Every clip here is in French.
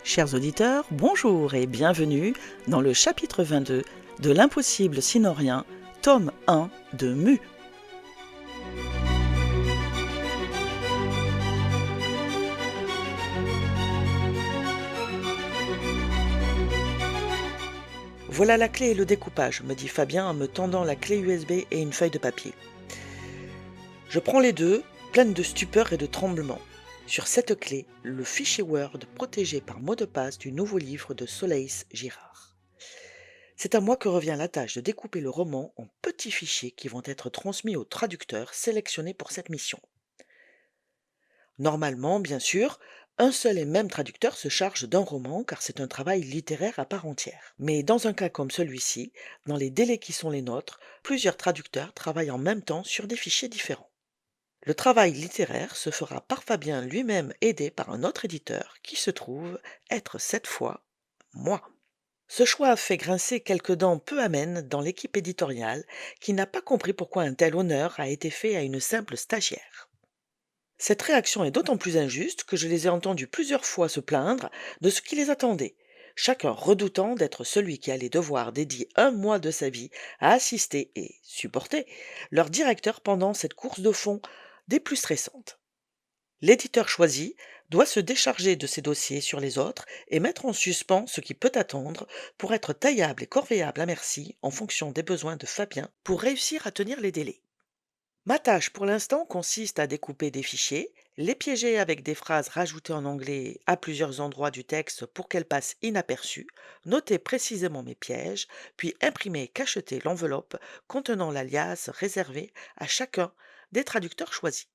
Chers auditeurs, bonjour et bienvenue dans le chapitre 22 de L'impossible sinon rien, tome 1 de Mu. Voilà la clé et le découpage, me dit Fabien en me tendant la clé USB et une feuille de papier. Je prends les deux, pleine de stupeur et de tremblement. Sur cette clé, le fichier Word protégé par mot de passe du nouveau livre de Soleis Girard. C'est à moi que revient la tâche de découper le roman en petits fichiers qui vont être transmis aux traducteurs sélectionnés pour cette mission. Normalement, bien sûr, un seul et même traducteur se charge d'un roman car c'est un travail littéraire à part entière. Mais dans un cas comme celui-ci, dans les délais qui sont les nôtres, plusieurs traducteurs travaillent en même temps sur des fichiers différents. Le travail littéraire se fera par Fabien lui-même aidé par un autre éditeur qui se trouve être cette fois moi. Ce choix a fait grincer quelques dents peu amènes dans l'équipe éditoriale qui n'a pas compris pourquoi un tel honneur a été fait à une simple stagiaire. Cette réaction est d'autant plus injuste que je les ai entendus plusieurs fois se plaindre de ce qui les attendait, chacun redoutant d'être celui qui allait devoir dédier un mois de sa vie à assister et supporter leur directeur pendant cette course de fond des plus stressantes. L'éditeur choisi doit se décharger de ses dossiers sur les autres et mettre en suspens ce qui peut attendre pour être taillable et corvéable à merci en fonction des besoins de Fabien pour réussir à tenir les délais. Ma tâche pour l'instant consiste à découper des fichiers, les piéger avec des phrases rajoutées en anglais à plusieurs endroits du texte pour qu'elles passent inaperçues, noter précisément mes pièges, puis imprimer et cacheter l'enveloppe contenant l'alias réservé à chacun des traducteurs choisis.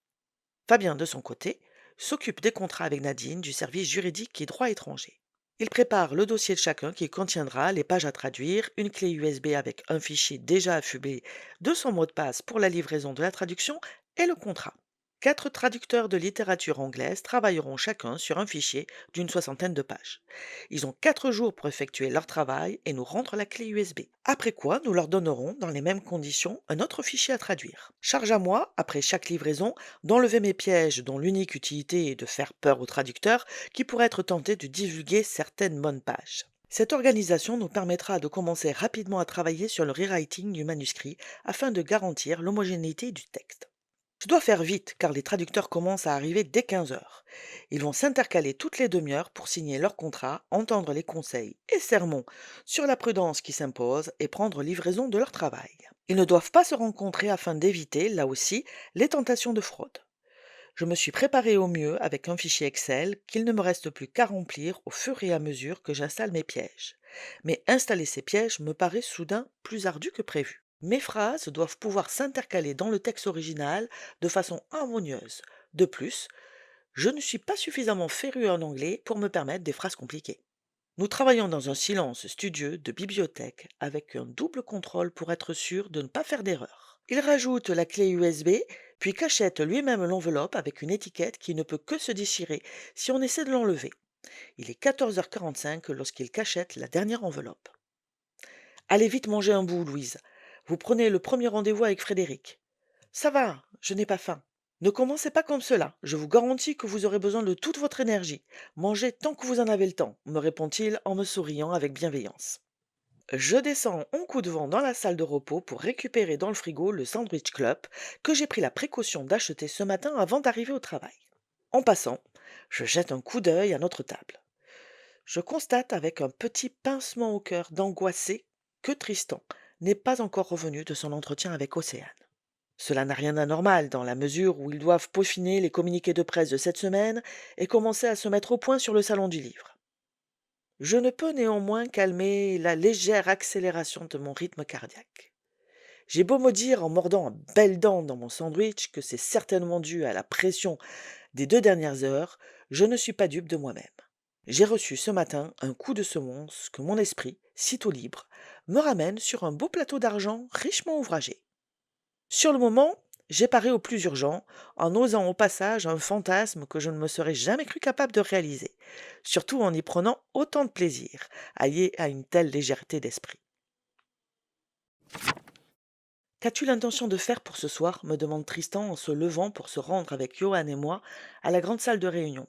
Fabien, de son côté, s'occupe des contrats avec Nadine du service juridique et droit étranger. Il prépare le dossier de chacun qui contiendra les pages à traduire, une clé USB avec un fichier déjà affublé de son mot de passe pour la livraison de la traduction et le contrat. 4 traducteurs de littérature anglaise travailleront chacun sur un fichier d'une soixantaine de pages. Ils ont 4 jours pour effectuer leur travail et nous rendre la clé USB. Après quoi, nous leur donnerons, dans les mêmes conditions, un autre fichier à traduire. Charge à moi, après chaque livraison, d'enlever mes pièges dont l'unique utilité est de faire peur aux traducteurs qui pourraient être tentés de divulguer certaines bonnes pages. Cette organisation nous permettra de commencer rapidement à travailler sur le rewriting du manuscrit afin de garantir l'homogénéité du texte. Je dois faire vite car les traducteurs commencent à arriver dès 15 heures. Ils vont s'intercaler toutes les demi-heures pour signer leur contrat, entendre les conseils et sermons sur la prudence qui s'impose et prendre livraison de leur travail. Ils ne doivent pas se rencontrer afin d'éviter, là aussi, les tentations de fraude. Je me suis préparé au mieux avec un fichier Excel qu'il ne me reste plus qu'à remplir au fur et à mesure que j'installe mes pièges. Mais installer ces pièges me paraît soudain plus ardu que prévu. Mes phrases doivent pouvoir s'intercaler dans le texte original de façon harmonieuse. De plus, je ne suis pas suffisamment féru en anglais pour me permettre des phrases compliquées. Nous travaillons dans un silence studieux de bibliothèque avec un double contrôle pour être sûr de ne pas faire d'erreur. Il rajoute la clé USB, puis cachette lui-même l'enveloppe avec une étiquette qui ne peut que se déchirer si on essaie de l'enlever. Il est 14h45 lorsqu'il cachette la dernière enveloppe. Allez vite manger un bout, Louise. Vous prenez le premier rendez-vous avec Frédéric. Ça va, je n'ai pas faim. Ne commencez pas comme cela, je vous garantis que vous aurez besoin de toute votre énergie. Mangez tant que vous en avez le temps, me répond-il en me souriant avec bienveillance. Je descends en coup de vent dans la salle de repos pour récupérer dans le frigo le sandwich club que j'ai pris la précaution d'acheter ce matin avant d'arriver au travail. En passant, je jette un coup d'œil à notre table. Je constate avec un petit pincement au cœur d'angoissé que Tristan n'est pas encore revenu de son entretien avec Océane. Cela n'a rien d'anormal dans la mesure où ils doivent peaufiner les communiqués de presse de cette semaine et commencer à se mettre au point sur le salon du livre. Je ne peux néanmoins calmer la légère accélération de mon rythme cardiaque. J'ai beau me dire en mordant à belles dents dans mon sandwich que c'est certainement dû à la pression des 2 dernières heures, je ne suis pas dupe de moi-même. J'ai reçu ce matin un coup de semonce que mon esprit, sitôt libre, me ramène sur un beau plateau d'argent richement ouvragé. Sur le moment, j'ai paré au plus urgent, en osant au passage un fantasme que je ne me serais jamais cru capable de réaliser, surtout en y prenant autant de plaisir, allié à une telle légèreté d'esprit. Qu'as-tu l'intention de faire pour ce soir me demande Tristan en se levant pour se rendre avec Johan et moi à la grande salle de réunion.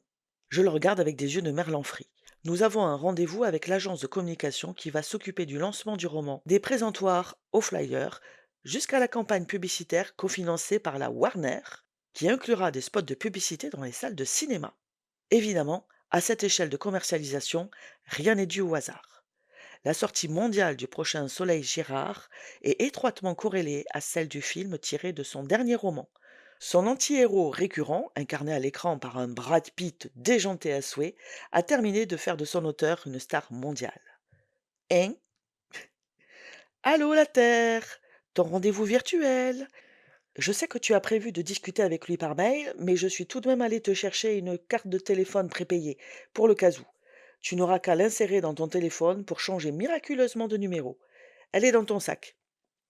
Je le regarde avec des yeux de merlan frit. Nous avons un rendez-vous avec l'agence de communication qui va s'occuper du lancement du roman, des présentoirs aux flyers, jusqu'à la campagne publicitaire cofinancée par la Warner, qui inclura des spots de publicité dans les salles de cinéma. Évidemment, à cette échelle de commercialisation, rien n'est dû au hasard. La sortie mondiale du prochain Soleil Girard est étroitement corrélée à celle du film tiré de son dernier roman. Son anti-héros récurrent, incarné à l'écran par un Brad Pitt déjanté à souhait, a terminé de faire de son auteur une star mondiale. Hein? Allô la Terre? Ton rendez-vous virtuel? Je sais que tu as prévu de discuter avec lui par mail, mais je suis tout de même allé te chercher une carte de téléphone prépayée, pour le cas où. Tu n'auras qu'à l'insérer dans ton téléphone pour changer miraculeusement de numéro. Elle est dans ton sac.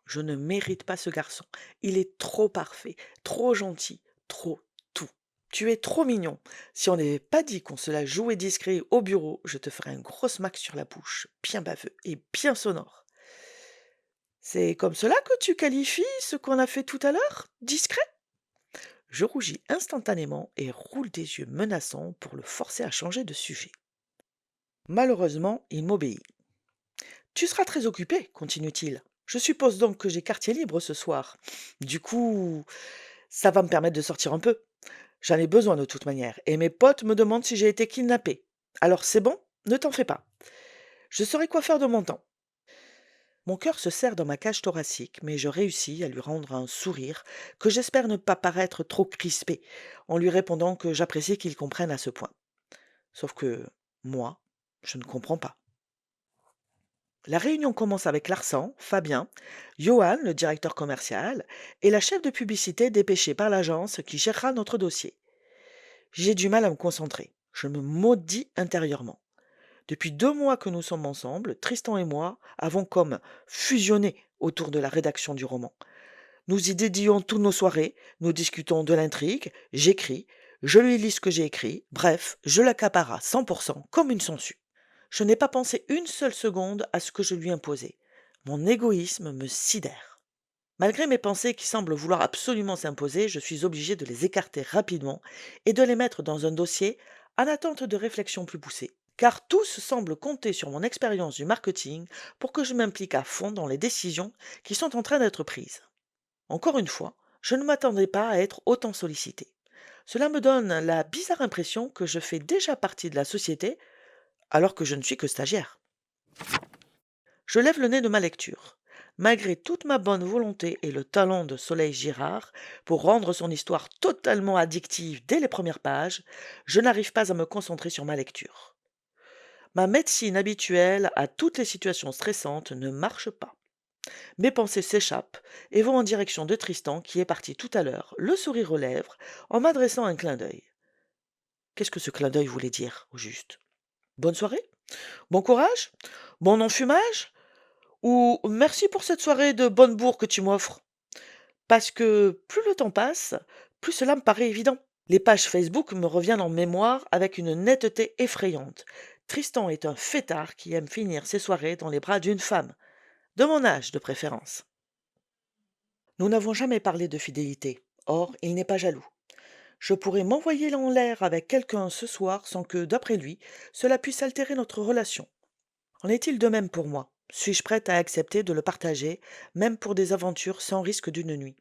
Je ne mérite pas ce garçon. Il est trop parfait, trop gentil, trop tout. Tu es trop mignon. Si on n'avait pas dit qu'on se la jouait discret au bureau, je te ferais un gros smack sur la bouche, bien baveux et bien sonore. C'est comme cela que tu qualifies ce qu'on a fait tout à l'heure? Discret? Je rougis instantanément et roule des yeux menaçants pour le forcer à changer de sujet. Malheureusement, il m'obéit. Tu seras très occupé, continue-t-il. Je suppose donc que j'ai quartier libre ce soir. Du coup, ça va me permettre de sortir un peu. J'en ai besoin de toute manière, et mes potes me demandent si j'ai été kidnappé. Alors c'est bon, ne t'en fais pas. Je saurai quoi faire de mon temps. Mon cœur se serre dans ma cage thoracique, mais je réussis à lui rendre un sourire que j'espère ne pas paraître trop crispé, en lui répondant que j'apprécie qu'il comprenne à ce point. Sauf que moi, je ne comprends pas. La réunion commence avec Larsan, Fabien, Johan, le directeur commercial, et la chef de publicité dépêchée par l'agence qui gérera notre dossier. J'ai du mal à me concentrer. Je me maudis intérieurement. Depuis 2 mois que nous sommes ensemble, Tristan et moi avons comme fusionné autour de la rédaction du roman. Nous y dédions toutes nos soirées, nous discutons de l'intrigue, j'écris, je lui lis ce que j'ai écrit, bref, je l'accapare à 100% comme une sangsue. Je n'ai pas pensé une seule seconde à ce que je lui imposais. Mon égoïsme me sidère. Malgré mes pensées qui semblent vouloir absolument s'imposer, je suis obligé de les écarter rapidement et de les mettre dans un dossier en attente de réflexions plus poussées. Car tous semblent compter sur mon expérience du marketing pour que je m'implique à fond dans les décisions qui sont en train d'être prises. Encore une fois, je ne m'attendais pas à être autant sollicité. Cela me donne la bizarre impression que je fais déjà partie de la société alors que je ne suis que stagiaire. Je lève le nez de ma lecture. Malgré toute ma bonne volonté et le talent de Soleil Girard pour rendre son histoire totalement addictive dès les premières pages, je n'arrive pas à me concentrer sur ma lecture. Ma médecine habituelle à toutes les situations stressantes ne marche pas. Mes pensées s'échappent et vont en direction de Tristan qui est parti tout à l'heure, le sourire aux lèvres, en m'adressant un clin d'œil. Qu'est-ce que ce clin d'œil voulait dire, au juste? Bonne soirée? Bon courage? Bon enfumage? Ou merci pour cette soirée de bonne bourre que tu m'offres? Parce que plus le temps passe, plus cela me paraît évident. Les pages Facebook me reviennent en mémoire avec une netteté effrayante. Tristan est un fêtard qui aime finir ses soirées dans les bras d'une femme, de mon âge de préférence. Nous n'avons jamais parlé de fidélité. Or, il n'est pas jaloux. Je pourrais m'envoyer en l'air avec quelqu'un ce soir sans que, d'après lui, cela puisse altérer notre relation. En est-il de même pour moi? Suis-je prête à accepter de le partager, même pour des aventures sans risque d'une nuit?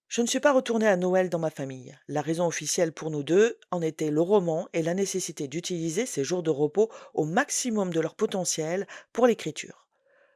Je ne suis pas retournée à Noël dans ma famille. La raison officielle pour nous deux en était le roman et la nécessité d'utiliser ces jours de repos au maximum de leur potentiel pour l'écriture.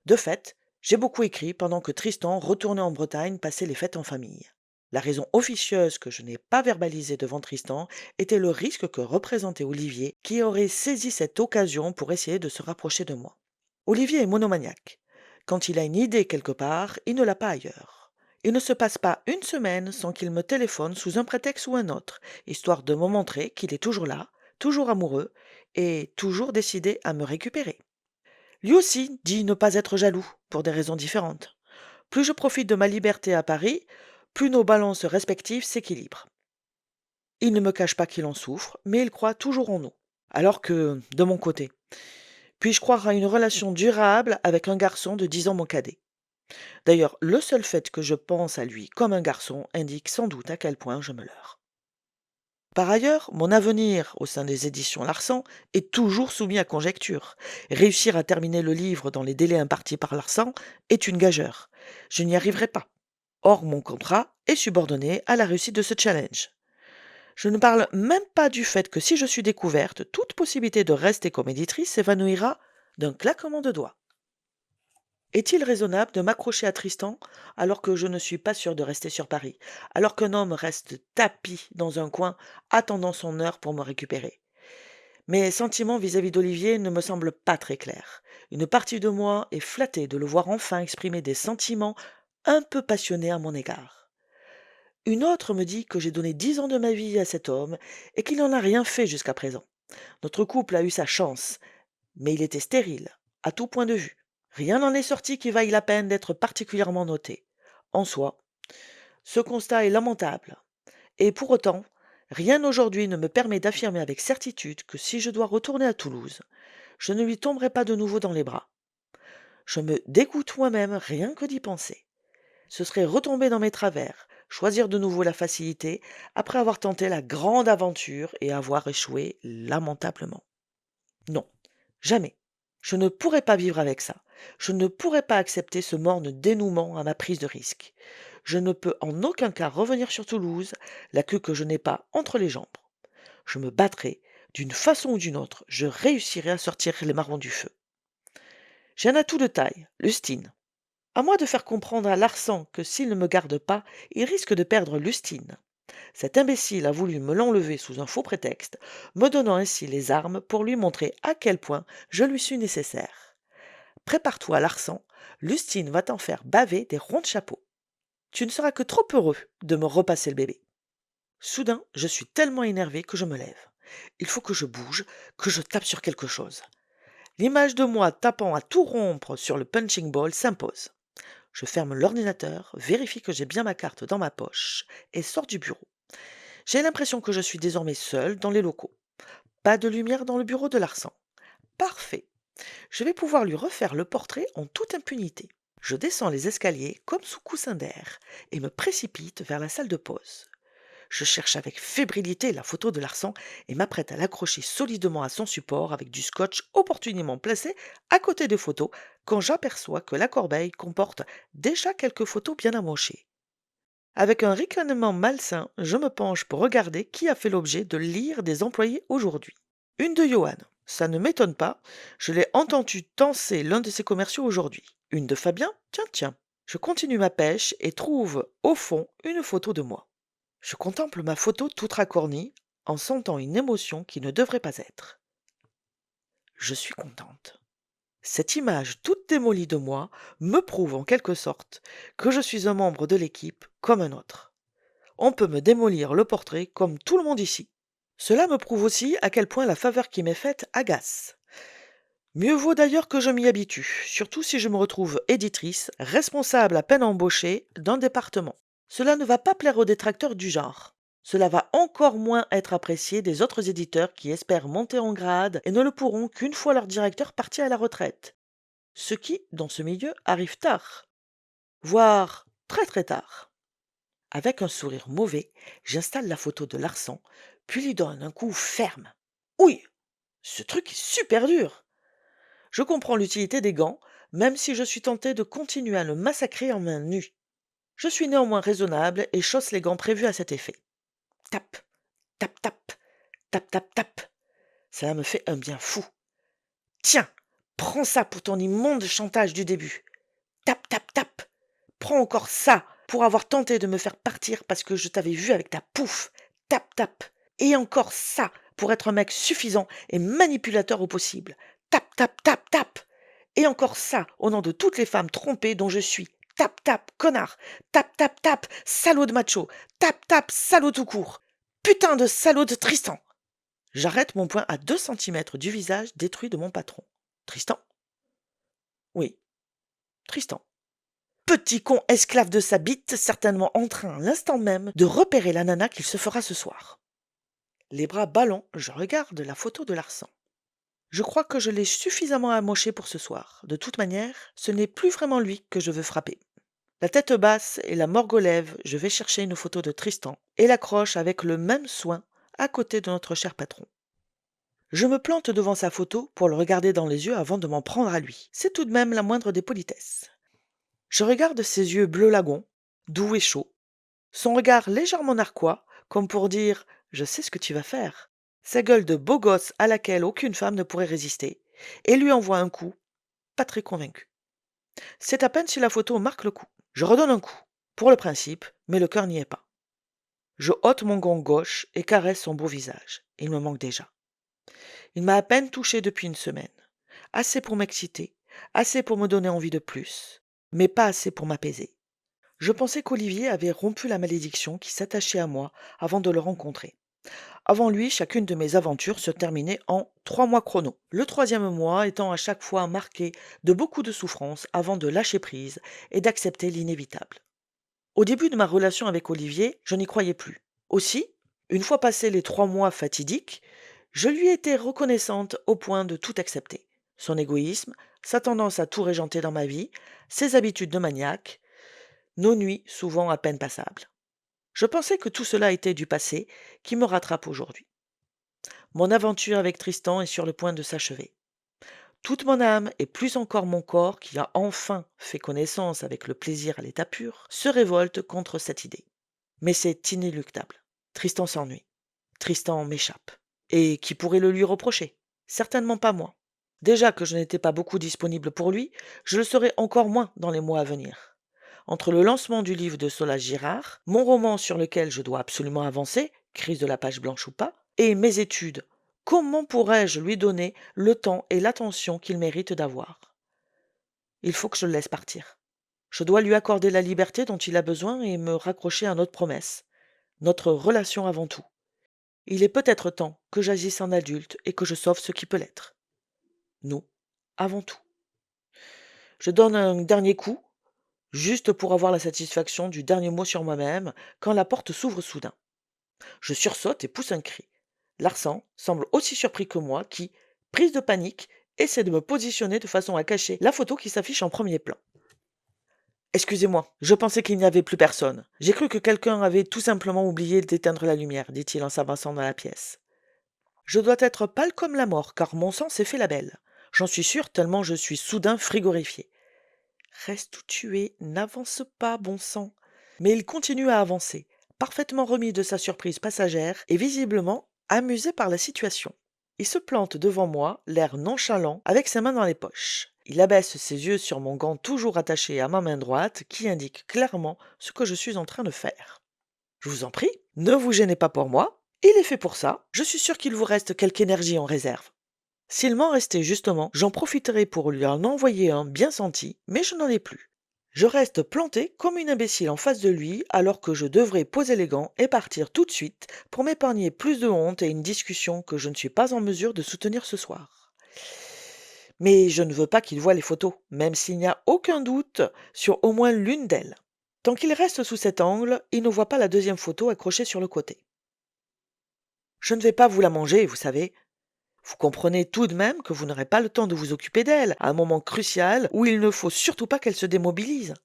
De fait, j'ai beaucoup écrit pendant que Tristan retournait en Bretagne passer les fêtes en famille. La raison officieuse que je n'ai pas verbalisée devant Tristan était le risque que représentait Olivier, qui aurait saisi cette occasion pour essayer de se rapprocher de moi. Olivier est monomaniaque. Quand il a une idée quelque part, il ne l'a pas ailleurs. Il ne se passe pas une semaine sans qu'il me téléphone sous un prétexte ou un autre, histoire de me montrer qu'il est toujours là, toujours amoureux, et toujours décidé à me récupérer. Lui aussi dit ne pas être jaloux, pour des raisons différentes. Plus je profite de ma liberté à Paris, plus nos balances respectives s'équilibrent. Il ne me cache pas qu'il en souffre, mais il croit toujours en nous. Alors que, de mon côté, puis-je croire à une relation durable avec un garçon de 10 ans mon cadet? D'ailleurs, le seul fait que je pense à lui comme un garçon indique sans doute à quel point je me leurre. Par ailleurs, mon avenir au sein des éditions Larsan est toujours soumis à conjecture. Réussir à terminer le livre dans les délais impartis par Larsan est une gageure. Je n'y arriverai pas. Or, mon contrat est subordonné à la réussite de ce challenge. Je ne parle même pas du fait que si je suis découverte, toute possibilité de rester comme éditrice s'évanouira d'un claquement de doigts. Est-il raisonnable de m'accrocher à Tristan alors que je ne suis pas sûre de rester sur Paris, alors qu'un homme reste tapi dans un coin attendant son heure pour me récupérer? Mes sentiments vis-à-vis d'Olivier ne me semblent pas très clairs. Une partie de moi est flattée de le voir enfin exprimer des sentiments un peu passionnés à mon égard. Une autre me dit que j'ai donné 10 ans de ma vie à cet homme et qu'il n'en a rien fait jusqu'à présent. Notre couple a eu sa chance, mais il était stérile, à tout point de vue. Rien n'en est sorti qui vaille la peine d'être particulièrement noté. En soi, ce constat est lamentable. Et pour autant, rien aujourd'hui ne me permet d'affirmer avec certitude que si je dois retourner à Toulouse, je ne lui tomberai pas de nouveau dans les bras. Je me dégoûte moi-même rien que d'y penser. Ce serait retomber dans mes travers, choisir de nouveau la facilité, après avoir tenté la grande aventure et avoir échoué lamentablement. Non, jamais. Je ne pourrais pas vivre avec ça. Je ne pourrais pas accepter ce morne dénouement à ma prise de risque. Je ne peux en aucun cas revenir sur Toulouse, la queue que je n'ai pas entre les jambes. Je me battrai, d'une façon ou d'une autre, je réussirai à sortir les marrons du feu. J'ai un atout de taille, Lustine. À moi de faire comprendre à Larsan que s'il ne me garde pas, il risque de perdre Lustine. Cet imbécile a voulu me l'enlever sous un faux prétexte, me donnant ainsi les armes pour lui montrer à quel point je lui suis nécessaire. Prépare-toi, Larsan, Lustine va t'en faire baver des ronds de chapeau. Tu ne seras que trop heureux de me repasser le bébé. Soudain, je suis tellement énervé que je me lève. Il faut que je bouge, que je tape sur quelque chose. L'image de moi tapant à tout rompre sur le punching ball s'impose. Je ferme l'ordinateur, vérifie que j'ai bien ma carte dans ma poche et sors du bureau. J'ai l'impression que je suis désormais seule dans les locaux. Pas de lumière dans le bureau de Larsan. Parfait. Je vais pouvoir lui refaire le portrait en toute impunité. Je descends les escaliers comme sous coussin d'air et me précipite vers la salle de pause. Je cherche avec fébrilité la photo de Larsan et m'apprête à l'accrocher solidement à son support avec du scotch opportunément placé à côté des photos quand j'aperçois que la corbeille comporte déjà quelques photos bien amochées. Avec un ricanement malsain, je me penche pour regarder qui a fait l'objet de lire des employés aujourd'hui. Une de Johan, ça ne m'étonne pas, je l'ai entendu tancer l'un de ses commerciaux aujourd'hui. Une de Fabien, tiens tiens. Je continue ma pêche et trouve, au fond, une photo de moi. Je contemple ma photo toute racornie, en sentant une émotion qui ne devrait pas être. Je suis contente. Cette image toute démolie de moi me prouve en quelque sorte que je suis un membre de l'équipe comme un autre. On peut me démolir le portrait comme tout le monde ici. Cela me prouve aussi à quel point la faveur qui m'est faite agace. Mieux vaut d'ailleurs que je m'y habitue, surtout si je me retrouve éditrice, responsable à peine embauchée d'un département. Cela ne va pas plaire aux détracteurs du genre. Cela va encore moins être apprécié des autres éditeurs qui espèrent monter en grade et ne le pourront qu'une fois leur directeur parti à la retraite. Ce qui, dans ce milieu, arrive tard, voire très très tard. Avec un sourire mauvais, j'installe la photo de Larsan, puis lui donne un coup ferme. Oui, ce truc est super dur. Je comprends l'utilité des gants, même si je suis tenté de continuer à le massacrer en main nue. Je suis néanmoins raisonnable et chausse les gants prévus à cet effet. Tap, tap, tap, tap, tap, tap. Cela me fait un bien fou. Tiens, prends ça pour ton immonde chantage du début. Tap, tap, tap. Prends encore ça pour avoir tenté de me faire partir parce que je t'avais vu avec ta pouffe. Tap, tap. Et encore ça pour être un mec suffisant et manipulateur au possible. Tap, tap, tap, tap. Et encore ça au nom de toutes les femmes trompées dont je suis. Tap, tap, connard. Tap, tap, tap, salaud de macho. Tap, tap, salaud tout court. Putain de salaud de Tristan. J'arrête mon poing à 2 centimètres du visage détruit de mon patron. Tristan? Oui, Tristan. Petit con esclave de sa bite, certainement en train, l'instant même, de repérer la nana qu'il se fera ce soir. Les bras ballants, je regarde la photo de Larsan. Je crois que je l'ai suffisamment amoché pour ce soir. De toute manière, ce n'est plus vraiment lui que je veux frapper. La tête basse et la morgue aux lèvres, je vais chercher une photo de Tristan et l'accroche avec le même soin à côté de notre cher patron. Je me plante devant sa photo pour le regarder dans les yeux avant de m'en prendre à lui. C'est tout de même la moindre des politesses. Je regarde ses yeux bleu lagon, doux et chauds, son regard légèrement narquois, comme pour dire « Je sais ce que tu vas faire », sa gueule de beau gosse à laquelle aucune femme ne pourrait résister, et lui envoie un coup, pas très convaincu. C'est à peine si la photo marque le coup. Je redonne un coup, pour le principe, mais le cœur n'y est pas. Je ôte mon gant gauche et caresse son beau visage. Il me manque déjà. Il m'a à peine touché depuis une semaine. Assez pour m'exciter, assez pour me donner envie de plus, mais pas assez pour m'apaiser. Je pensais qu'Olivier avait rompu la malédiction qui s'attachait à moi avant de le rencontrer. Avant lui, chacune de mes aventures se terminait en 3 mois chrono. Le troisième mois étant à chaque fois marqué de beaucoup de souffrance avant de lâcher prise et d'accepter l'inévitable. Au début de ma relation avec Olivier, je n'y croyais plus. Aussi, une fois passés les 3 mois fatidiques, je lui étais reconnaissante au point de tout accepter. Son égoïsme, sa tendance à tout régenter dans ma vie, ses habitudes de maniaque, nos nuits souvent à peine passables. Je pensais que tout cela était du passé qui me rattrape aujourd'hui. Mon aventure avec Tristan est sur le point de s'achever. Toute mon âme et plus encore mon corps, qui a enfin fait connaissance avec le plaisir à l'état pur, se révolte contre cette idée. Mais c'est inéluctable. Tristan s'ennuie. Tristan m'échappe. Et qui pourrait le lui reprocher? Certainement pas moi. Déjà que je n'étais pas beaucoup disponible pour lui, je le serai encore moins dans les mois à venir. Entre le lancement du livre de Solage Girard, mon roman sur lequel je dois absolument avancer, crise de la page blanche ou pas, et mes études, comment pourrais-je lui donner le temps et l'attention qu'il mérite d'avoir? Il faut que je le laisse partir. Je dois lui accorder la liberté dont il a besoin et me raccrocher à notre promesse, notre relation avant tout. Il est peut-être temps que j'agisse en adulte et que je sauve ce qui peut l'être. Nous, avant tout. Je donne un dernier coup, juste pour avoir la satisfaction du dernier mot sur moi-même, quand la porte s'ouvre soudain. Je sursaute et pousse un cri. Larsan semble aussi surpris que moi qui, prise de panique, essaie de me positionner de façon à cacher la photo qui s'affiche en premier plan. Excusez-moi, je pensais qu'il n'y avait plus personne. J'ai cru que quelqu'un avait tout simplement oublié d'éteindre la lumière, dit-il en s'avançant dans la pièce. Je dois être pâle comme la mort, car mon sang s'est fait la belle. J'en suis sûre tellement je suis soudain frigorifié. Reste où tu es, n'avance pas, bon sang. Mais il continue à avancer, parfaitement remis de sa surprise passagère et visiblement amusé par la situation. Il se plante devant moi, l'air nonchalant, avec ses mains dans les poches. Il abaisse ses yeux sur mon gant toujours attaché à ma main droite, qui indique clairement ce que je suis en train de faire. Je vous en prie, ne vous gênez pas pour moi. Il est fait pour ça. Je suis sûr qu'il vous reste quelque énergie en réserve. S'il m'en restait justement, j'en profiterai pour lui en envoyer un bien senti, mais je n'en ai plus. Je reste planté comme une imbécile en face de lui alors que je devrais poser les gants et partir tout de suite pour m'épargner plus de honte et une discussion que je ne suis pas en mesure de soutenir ce soir. Mais je ne veux pas qu'il voie les photos, même s'il n'y a aucun doute sur au moins l'une d'elles. Tant qu'il reste sous cet angle, il ne voit pas la deuxième photo accrochée sur le côté. Je ne vais pas vous la manger, vous savez. Vous comprenez tout de même que vous n'aurez pas le temps de vous occuper d'elle à un moment crucial où il ne faut surtout pas qu'elle se démobilise.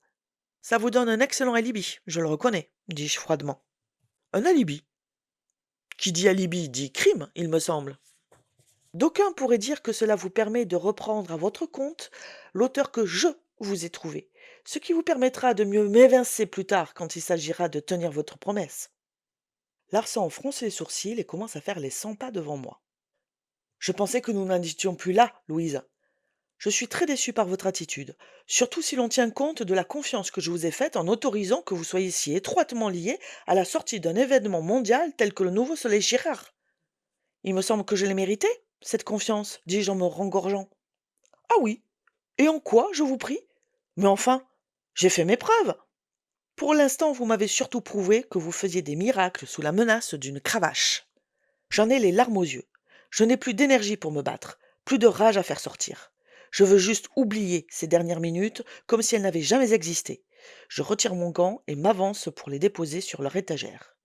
Ça vous donne un excellent alibi, je le reconnais, dis-je froidement. Un alibi? Qui dit alibi dit crime, il me semble. D'aucuns pourraient dire que cela vous permet de reprendre à votre compte l'auteur que je vous ai trouvé, ce qui vous permettra de mieux m'évincer plus tard quand il s'agira de tenir votre promesse. Larsan fronce les sourcils et commence à faire les 100 pas devant moi. Je pensais que nous n'en étions plus là, Louise. Je suis très déçu par votre attitude, surtout si l'on tient compte de la confiance que je vous ai faite en autorisant que vous soyez si étroitement liés à la sortie d'un événement mondial tel que le nouveau Soleil Girard. Il me semble que je l'ai mérité, cette confiance, dis-je en me rengorgeant. Ah oui, et en quoi, je vous prie? Mais enfin, j'ai fait mes preuves. Pour l'instant, vous m'avez surtout prouvé que vous faisiez des miracles sous la menace d'une cravache. J'en ai les larmes aux yeux. Je n'ai plus d'énergie pour me battre, plus de rage à faire sortir. Je veux juste oublier ces dernières minutes comme si elles n'avaient jamais existé. Je retire mon gant et m'avance pour les déposer sur leur étagère.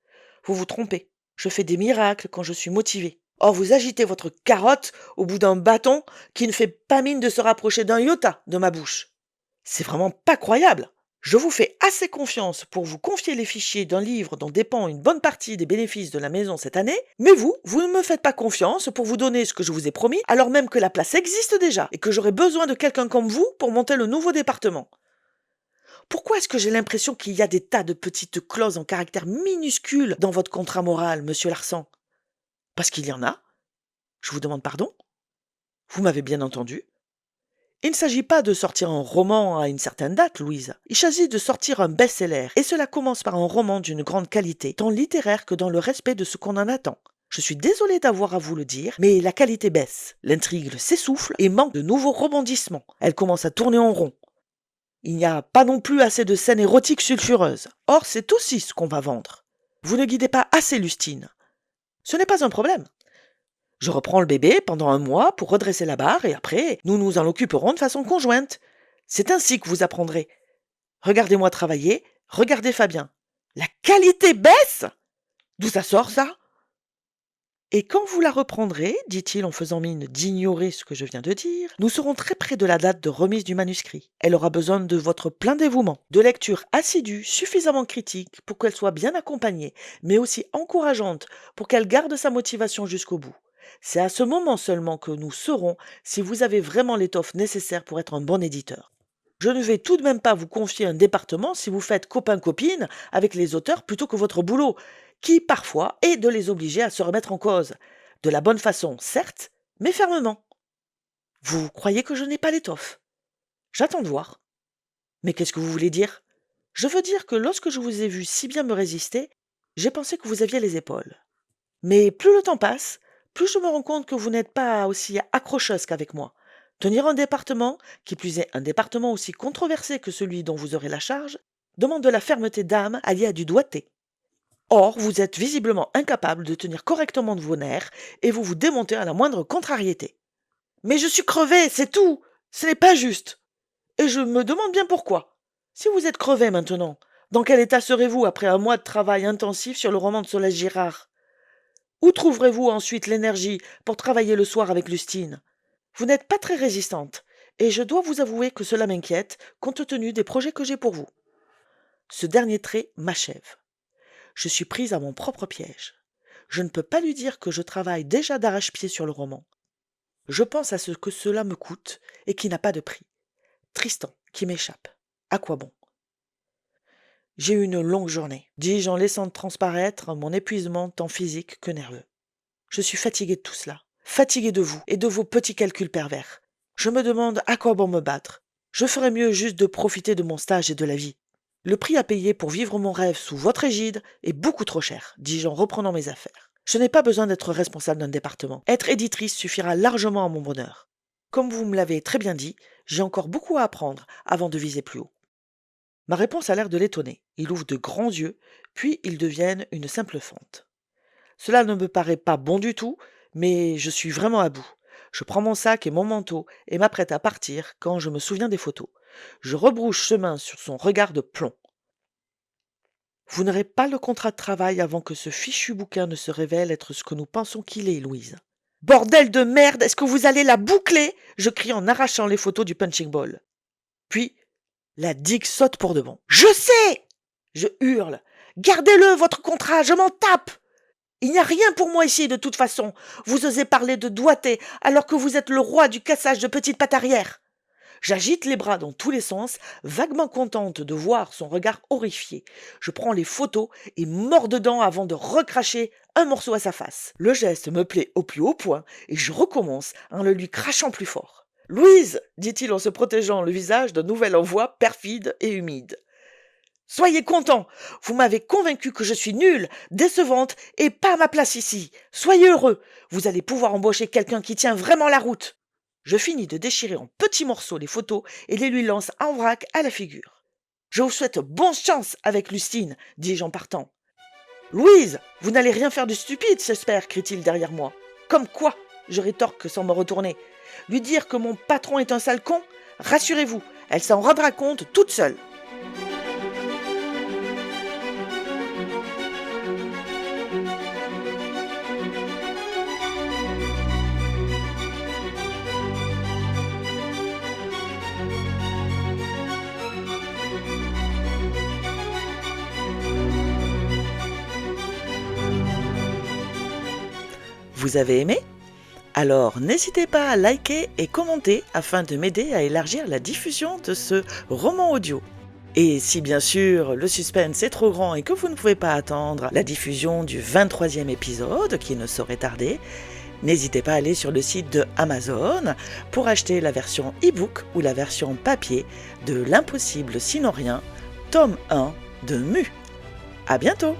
Vous vous trompez. Je fais des miracles quand je suis motivé. Or, vous agitez votre carotte au bout d'un bâton qui ne fait pas mine de se rapprocher d'un iota de ma bouche. C'est vraiment pas croyable. Je vous fais assez confiance pour vous confier les fichiers d'un livre dont dépend une bonne partie des bénéfices de la maison cette année, mais vous ne me faites pas confiance pour vous donner ce que je vous ai promis, alors même que la place existe déjà et que j'aurai besoin de quelqu'un comme vous pour monter le nouveau département. Pourquoi est-ce que j'ai l'impression qu'il y a des tas de petites clauses en caractères minuscules dans votre contrat moral, monsieur Larsan? Parce qu'il y en a. Je vous demande pardon. Vous m'avez bien entendu. Il ne s'agit pas de sortir un roman à une certaine date, Louise. Il s'agit de sortir un best-seller, et cela commence par un roman d'une grande qualité, tant littéraire que dans le respect de ce qu'on en attend. Je suis désolée d'avoir à vous le dire, mais la qualité baisse, l'intrigue s'essouffle et manque de nouveaux rebondissements. Elle commence à tourner en rond. Il n'y a pas non plus assez de scènes érotiques sulfureuses. Or, c'est aussi ce qu'on va vendre. Vous ne guidez pas assez Lustine. Ce n'est pas un problème. Je reprends le bébé pendant un mois pour redresser la barre et après, nous nous en occuperons de façon conjointe. C'est ainsi que vous apprendrez. Regardez-moi travailler, regardez Fabien. La qualité baisse? D'où ça sort, ça? Et quand vous la reprendrez, dit-il en faisant mine d'ignorer ce que je viens de dire, nous serons très près de la date de remise du manuscrit. Elle aura besoin de votre plein dévouement, de lecture assidue, suffisamment critique pour qu'elle soit bien accompagnée, mais aussi encourageante pour qu'elle garde sa motivation jusqu'au bout. C'est à ce moment seulement que nous saurons si vous avez vraiment l'étoffe nécessaire pour être un bon éditeur. Je ne vais tout de même pas vous confier un département si vous faites copain-copine avec les auteurs plutôt que votre boulot, qui parfois est de les obliger à se remettre en cause. De la bonne façon, certes, mais fermement. Vous croyez que je n'ai pas l'étoffe? J'attends de voir. Mais qu'est-ce que vous voulez dire? Je veux dire que lorsque je vous ai vu si bien me résister, j'ai pensé que vous aviez les épaules. Mais plus le temps passe, plus je me rends compte que vous n'êtes pas aussi accrocheuse qu'avec moi. Tenir un département, qui plus est un département aussi controversé que celui dont vous aurez la charge, demande de la fermeté d'âme alliée à du doigté. Or, vous êtes visiblement incapable de tenir correctement de vos nerfs et vous vous démontez à la moindre contrariété. Mais je suis crevée, c'est tout. Ce n'est pas juste. Et je me demande bien pourquoi. Si vous êtes crevé maintenant, dans quel état serez-vous après un mois de travail intensif sur le roman de Solège Girard? Où trouverez-vous ensuite l'énergie pour travailler le soir avec Lustine? Vous n'êtes pas très résistante, et je dois vous avouer que cela m'inquiète, compte tenu des projets que j'ai pour vous. Ce dernier trait m'achève. Je suis prise à mon propre piège. Je ne peux pas lui dire que je travaille déjà d'arrache-pied sur le roman. Je pense à ce que cela me coûte et qui n'a pas de prix. Tristan, qui m'échappe. À quoi bon? J'ai eu une longue journée, dis-je en laissant transparaître mon épuisement tant physique que nerveux. Je suis fatiguée de tout cela, fatiguée de vous et de vos petits calculs pervers. Je me demande à quoi bon me battre. Je ferais mieux juste de profiter de mon stage et de la vie. Le prix à payer pour vivre mon rêve sous votre égide est beaucoup trop cher, dis-je en reprenant mes affaires. Je n'ai pas besoin d'être responsable d'un département. Être éditrice suffira largement à mon bonheur. Comme vous me l'avez très bien dit, j'ai encore beaucoup à apprendre avant de viser plus haut. Ma réponse a l'air de l'étonner. Il ouvre de grands yeux, puis ils deviennent une simple fente. Cela ne me paraît pas bon du tout, mais je suis vraiment à bout. Je prends mon sac et mon manteau et m'apprête à partir quand je me souviens des photos. Je rebrousse chemin sur son regard de plomb. Vous n'aurez pas le contrat de travail avant que ce fichu bouquin ne se révèle être ce que nous pensons qu'il est, Louise. Bordel de merde, est-ce que vous allez la boucler? Je crie en arrachant les photos du punching ball. Puis, la digue saute pour de bon. Je sais! Je hurle. Gardez-le, votre contrat, je m'en tape! Il n'y a rien pour moi ici, de toute façon. Vous osez parler de doigté, alors que vous êtes le roi du cassage de petites pattes arrière. J'agite les bras dans tous les sens, vaguement contente de voir son regard horrifié. Je prends les photos et mords dedans avant de recracher un morceau à sa face. Le geste me plaît au plus haut point et je recommence en le lui crachant plus fort. « Louise !» dit-il en se protégeant le visage d'un nouvel envoi perfide et humide. « Soyez content, vous m'avez convaincu que je suis nulle, décevante et pas à ma place ici. Soyez heureux, vous allez pouvoir embaucher quelqu'un qui tient vraiment la route. » Je finis de déchirer en petits morceaux les photos et les lui lance en vrac à la figure. « Je vous souhaite bonne chance avec Lustine, dis-je en partant. « Louise, vous n'allez rien faire de stupide, j'espère, crie-t-il derrière moi. Comme quoi, je rétorque sans me retourner. Lui dire que mon patron est un sale con? Rassurez-vous, elle s'en rendra compte toute seule. Vous avez aimé? Alors n'hésitez pas à liker et commenter afin de m'aider à élargir la diffusion de ce roman audio. Et si bien sûr le suspense est trop grand et que vous ne pouvez pas attendre la diffusion du 23e épisode qui ne saurait tarder, n'hésitez pas à aller sur le site de Amazon pour acheter la version e-book ou la version papier de L'impossible sinon rien, tome 1 de Mu. À bientôt!